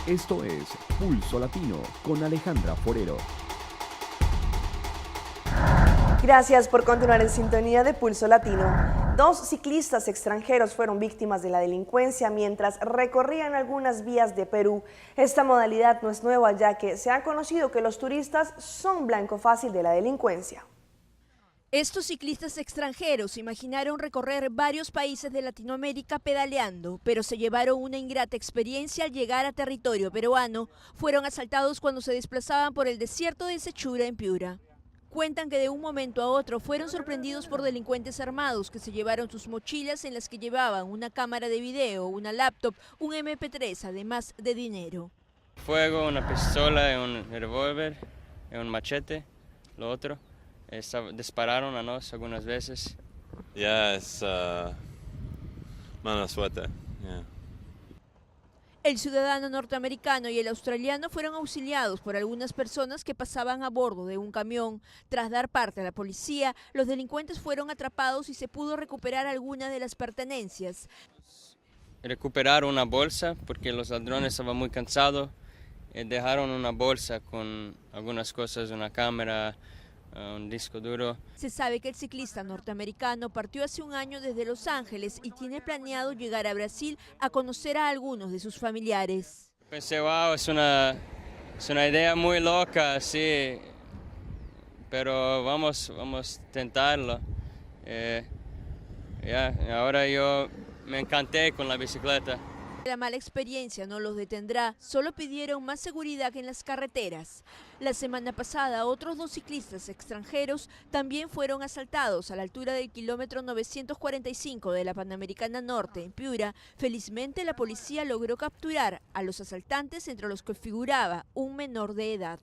Esto es Pulso Latino con Alejandra Forero. Gracias por continuar en sintonía de Pulso Latino. 2 ciclistas extranjeros fueron víctimas de la delincuencia mientras recorrían algunas vías de Perú. Esta modalidad no es nueva, ya que se ha conocido que los turistas son blanco fácil de la delincuencia. Estos ciclistas extranjeros imaginaron recorrer varios países de Latinoamérica pedaleando, pero se llevaron una ingrata experiencia al llegar a territorio peruano. Fueron asaltados cuando se desplazaban por el desierto de Sechura en Piura. Cuentan que de un momento a otro fueron sorprendidos por delincuentes armados que se llevaron sus mochilas en las que llevaban una cámara de video, una laptop, un MP3, además de dinero. Fuego, una pistola, un revólver, un machete, lo otro. Dispararon a nosotros algunas veces. Ya es mala suerte. Yeah. El ciudadano norteamericano y el australiano fueron auxiliados por algunas personas que pasaban a bordo de un camión. Tras dar parte a la policía, los delincuentes fueron atrapados y se pudo recuperar algunas de las pertenencias. Recuperar una bolsa porque los ladrones estaban muy cansados. Dejaron una bolsa con algunas cosas, una cámara, un disco duro. Se sabe que el ciclista norteamericano partió hace un año desde Los Ángeles y tiene planeado llegar a Brasil a conocer a algunos de sus familiares. Pensé, wow, es una idea muy loca, sí, pero vamos a intentarlo. Ahora yo me encanté con la bicicleta. La mala experiencia no los detendrá, solo pidieron más seguridad en las carreteras. La semana pasada, otros 2 ciclistas extranjeros también fueron asaltados a la altura del kilómetro 945 de la Panamericana Norte, en Piura. Felizmente, la policía logró capturar a los asaltantes, entre los que figuraba un menor de edad.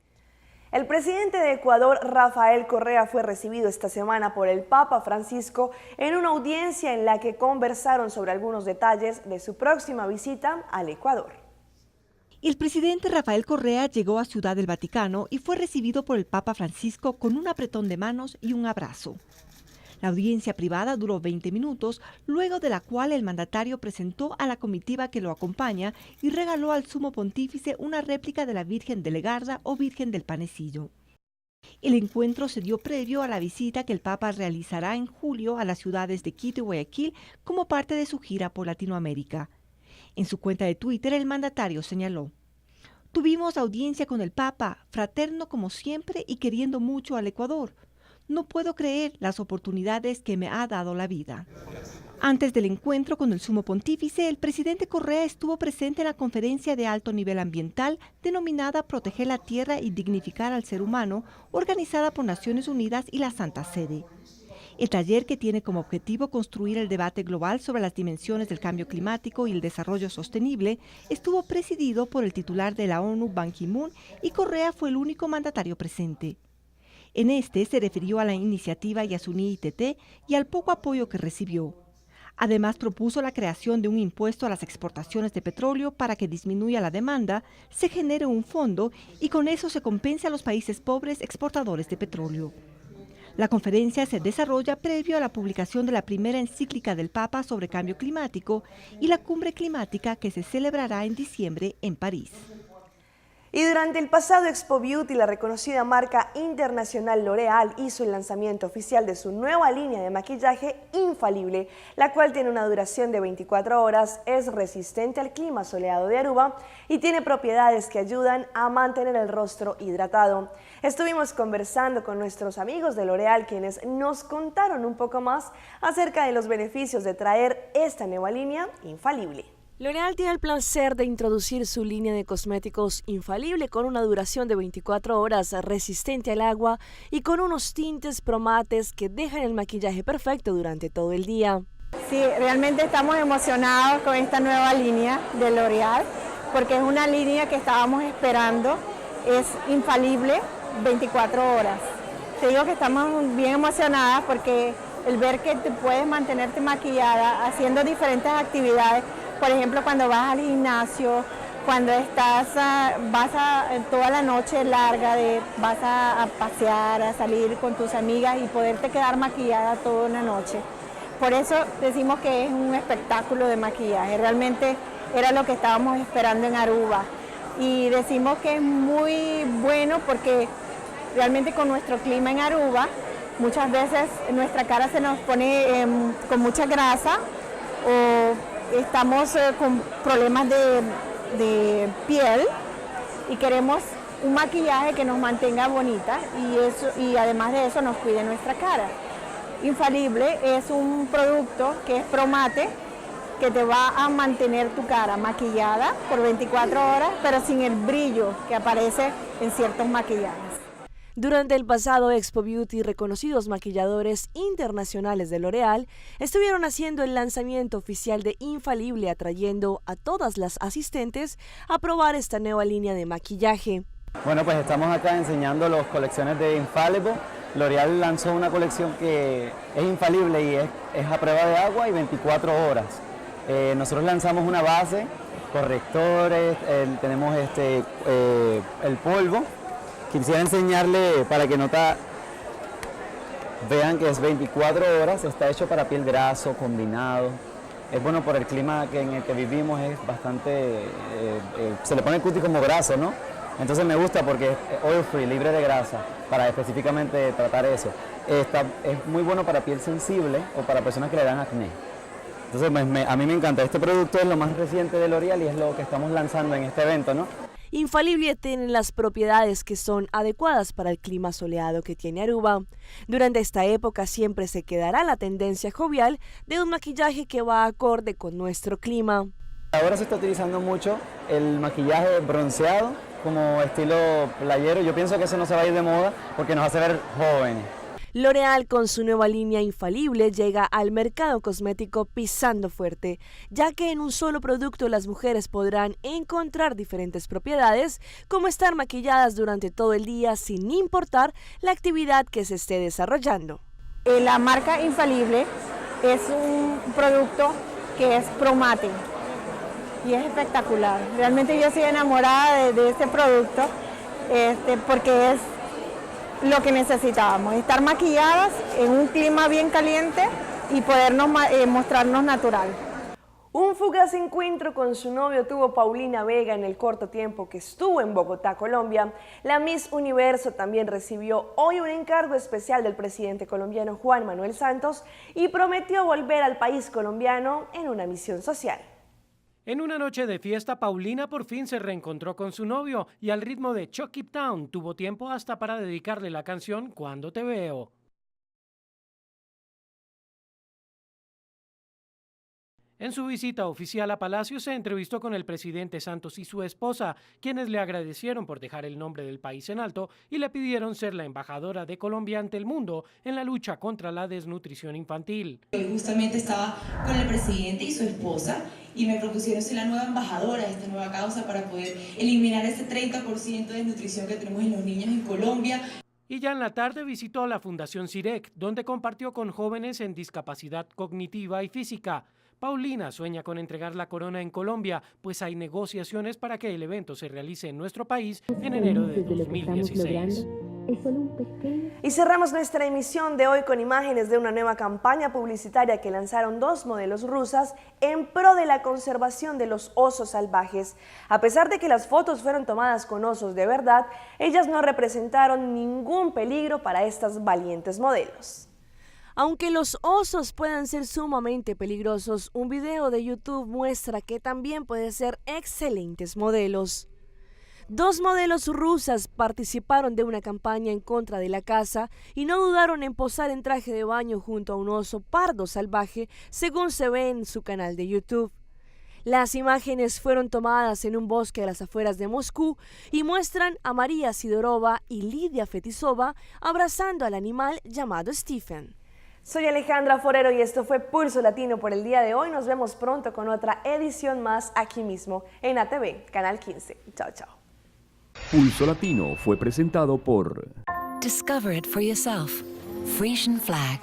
El presidente de Ecuador, Rafael Correa, fue recibido esta semana por el Papa Francisco en una audiencia en la que conversaron sobre algunos detalles de su próxima visita al Ecuador. El presidente Rafael Correa llegó a Ciudad del Vaticano y fue recibido por el Papa Francisco con un apretón de manos y un abrazo. La audiencia privada duró 20 minutos, luego de la cual el mandatario presentó a la comitiva que lo acompaña y regaló al sumo pontífice una réplica de la Virgen de Legarda o Virgen del Panecillo. El encuentro se dio previo a la visita que el Papa realizará en julio a las ciudades de Quito y Guayaquil como parte de su gira por Latinoamérica. En su cuenta de Twitter, el mandatario señaló: "Tuvimos audiencia con el Papa, fraterno como siempre y queriendo mucho al Ecuador. No puedo creer las oportunidades que me ha dado la vida". Antes del encuentro con el sumo pontífice, el presidente Correa estuvo presente en la conferencia de alto nivel ambiental denominada Proteger la Tierra y Dignificar al Ser Humano, organizada por Naciones Unidas y la Santa Sede. El taller, que tiene como objetivo construir el debate global sobre las dimensiones del cambio climático y el desarrollo sostenible, estuvo presidido por el titular de la ONU, Ban Ki-moon, y Correa fue el único mandatario presente. En este se refirió a la iniciativa Yasuní ITT y al poco apoyo que recibió. Además, propuso la creación de un impuesto a las exportaciones de petróleo para que disminuya la demanda, se genere un fondo y con eso se compense a los países pobres exportadores de petróleo. La conferencia se desarrolla previo a la publicación de la primera encíclica del Papa sobre cambio climático y la cumbre climática que se celebrará en diciembre en París. Y durante el pasado Expo Beauty, la reconocida marca internacional L'Oréal hizo el lanzamiento oficial de su nueva línea de maquillaje infalible, la cual tiene una duración de 24 horas, es resistente al clima soleado de Aruba y tiene propiedades que ayudan a mantener el rostro hidratado. Estuvimos conversando con nuestros amigos de L'Oréal, quienes nos contaron un poco más acerca de los beneficios de traer esta nueva línea infalible. L'Oréal tiene el placer de introducir su línea de cosméticos infalible con una duración de 24 horas, resistente al agua y con unos tintes promates que dejan el maquillaje perfecto durante todo el día. Sí, realmente estamos emocionados con esta nueva línea de L'Oréal porque es una línea que estábamos esperando, es infalible 24 horas. Te digo que estamos bien emocionadas porque el ver que te puedes mantenerte maquillada haciendo diferentes actividades. Por ejemplo, cuando vas al gimnasio, cuando toda la noche larga, vas a pasear, a salir con tus amigas y poderte quedar maquillada toda una noche. Por eso decimos que es un espectáculo de maquillaje. Realmente era lo que estábamos esperando en Aruba. y decimos que es muy bueno porque realmente con nuestro clima en Aruba, muchas veces nuestra cara se nos pone con mucha grasa o estamos con problemas de piel y queremos un maquillaje que nos mantenga bonita y además de eso nos cuide nuestra cara. Infalible es un producto que es Promate, que te va a mantener tu cara maquillada por 24 horas, pero sin el brillo que aparece en ciertos maquillajes. Durante el pasado Expo Beauty, reconocidos maquilladores internacionales de L'Oréal estuvieron haciendo el lanzamiento oficial de Infalible, atrayendo a todas las asistentes a probar esta nueva línea de maquillaje. Bueno, pues estamos acá enseñando las colecciones de Infallible. L'Oréal lanzó una colección que es infalible y es a prueba de agua y 24 horas. Nosotros lanzamos una base, correctores, tenemos el polvo. Quisiera enseñarle para que vean que es 24 horas, está hecho para piel graso, combinado. Es bueno por el clima en el que vivimos, es bastante, se le pone el cutis como graso, ¿no? Entonces me gusta porque es oil free, libre de grasa, para específicamente tratar eso. Es muy bueno para piel sensible o para personas que le dan acné. Entonces a mí me encanta, este producto es lo más reciente de L'Oréal y es lo que estamos lanzando en este evento, ¿no? Infalible tiene las propiedades que son adecuadas para el clima soleado que tiene Aruba. Durante esta época siempre se quedará la tendencia jovial de un maquillaje que va acorde con nuestro clima. Ahora se está utilizando mucho el maquillaje bronceado como estilo playero. Yo pienso que eso no se va a ir de moda porque nos hace ver jóvenes. L'Oréal con su nueva línea Infalible llega al mercado cosmético pisando fuerte, ya que en un solo producto las mujeres podrán encontrar diferentes propiedades, como estar maquilladas durante todo el día sin importar la actividad que se esté desarrollando. La marca Infalible es un producto que es Promate y es espectacular. Realmente yo estoy enamorada de este producto porque es lo que necesitábamos, estar maquilladas en un clima bien caliente y podernos mostrarnos natural. Un fugaz encuentro con su novio tuvo Paulina Vega en el corto tiempo que estuvo en Bogotá, Colombia. La Miss Universo también recibió hoy un encargo especial del presidente colombiano Juan Manuel Santos y prometió volver al país colombiano en una misión social. En una noche de fiesta, Paulina por fin se reencontró con su novio y al ritmo de Chuck It Down tuvo tiempo hasta para dedicarle la canción Cuando te veo. En su visita oficial a Palacio se entrevistó con el presidente Santos y su esposa, quienes le agradecieron por dejar el nombre del país en alto y le pidieron ser la embajadora de Colombia ante el mundo en la lucha contra la desnutrición infantil. Hoy justamente estaba con el presidente y su esposa y me propusieron ser la nueva embajadora de esta nueva causa para poder eliminar ese 30% de desnutrición que tenemos en los niños en Colombia. Y ya en la tarde visitó la Fundación CIREC, donde compartió con jóvenes en discapacidad cognitiva y física. Paulina sueña con entregar la corona en Colombia, pues hay negociaciones para que el evento se realice en nuestro país en enero de 2016. Y cerramos nuestra emisión de hoy con imágenes de una nueva campaña publicitaria que lanzaron dos modelos rusas en pro de la conservación de los osos salvajes. A pesar de que las fotos fueron tomadas con osos de verdad, ellas no representaron ningún peligro para estas valientes modelos. Aunque los osos puedan ser sumamente peligrosos, un video de YouTube muestra que también pueden ser excelentes modelos. Dos modelos rusas participaron de una campaña en contra de la caza y no dudaron en posar en traje de baño junto a un oso pardo salvaje, según se ve en su canal de YouTube. Las imágenes fueron tomadas en un bosque a las afueras de Moscú y muestran a María Sidorova y Lidia Fetisova abrazando al animal llamado Stephen. Soy Alejandra Forero y esto fue Pulso Latino por el día de hoy. Nos vemos pronto con otra edición más aquí mismo en ATV, Canal 15. Chao, chao. Pulso Latino fue presentado por... Discover it for yourself. Frisian Flag.